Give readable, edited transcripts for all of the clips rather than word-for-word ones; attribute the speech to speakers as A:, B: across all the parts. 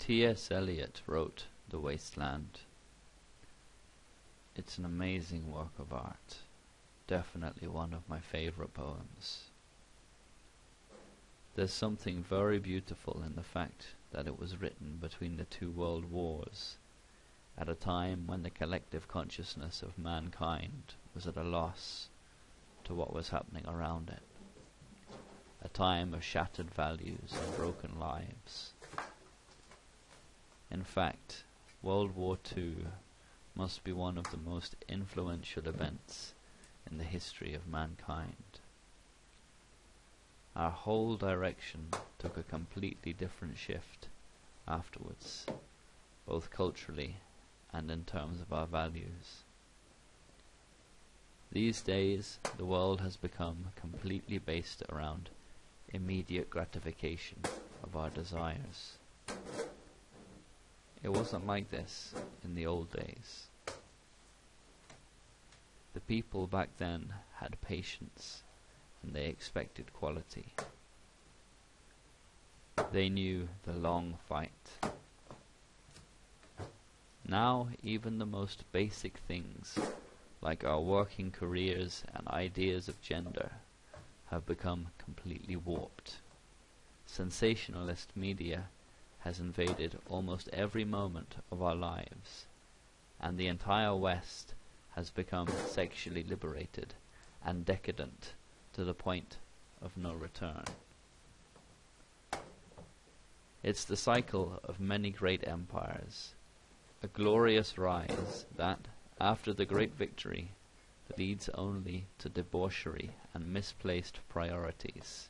A: T.S. Eliot wrote The Waste Land. It's an amazing work of art, definitely one of my favorite poems. There's something very beautiful in the fact that it was written between the two world wars, at a time when the collective consciousness of mankind was at a loss to what was happening around it. A time of shattered values and broken lives. In fact, World War II must be one of the most influential events in the history of mankind. Our whole direction took a completely different shift afterwards, both culturally and in terms of our values. These days, the world has become completely based around immediate gratification of our desires. It wasn't like this in the old days. The people back then had patience, and they expected quality. They knew the long fight. Now even the most basic things, like our working careers and ideas of gender, have become completely warped. Sensationalist media has invaded almost every moment of our lives, and the entire West has become sexually liberated and decadent to the point of no return. It's the cycle of many great empires, a glorious rise that, after the great victory, leads only to debauchery and misplaced priorities.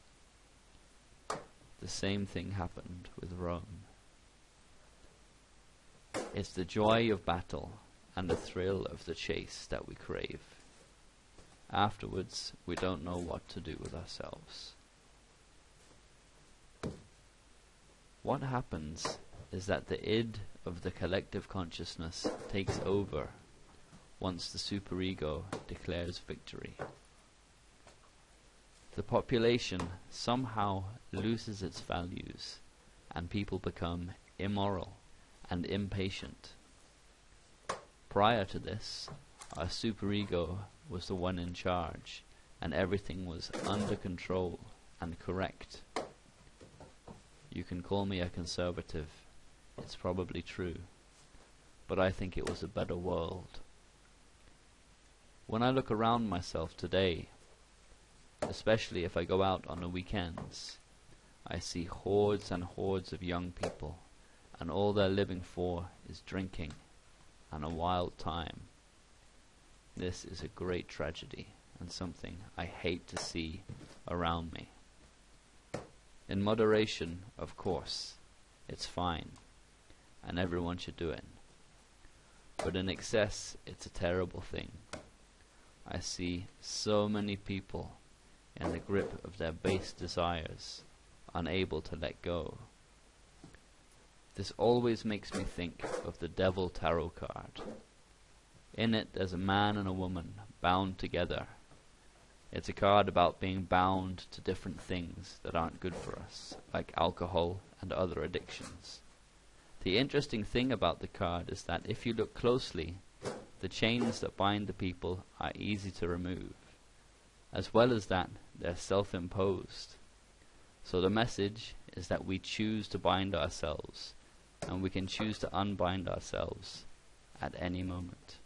A: The same thing happened with Rome. It's the joy of battle and the thrill of the chase that we crave. Afterwards, we don't know what to do with ourselves. What happens is that the id of the collective consciousness takes over once the superego declares victory. The population somehow loses its values, and people become immoral and impatient. Prior to this, our superego was the one in charge, and everything was under control and correct. You can call me a conservative, it's probably true, but I think it was a better world. When I look around myself today, especially if I go out on the weekends, I see hordes and hordes of young people, and all they're living for is drinking and a wild time. This is a great tragedy and something I hate to see around me. In moderation, of course, it's fine, and everyone should do it. But in excess, it's a terrible thing. I see so many people in the grip of their base desires, unable to let go. This always makes me think of the Devil Tarot card. In it, there's a man and a woman bound together. It's a card about being bound to different things that aren't good for us, like alcohol and other addictions. The interesting thing about the card is that if you look closely, the chains that bind the people are easy to remove. As well as that, they're self-imposed. So the message is that we choose to bind ourselves, and we can choose to unbind ourselves at any moment.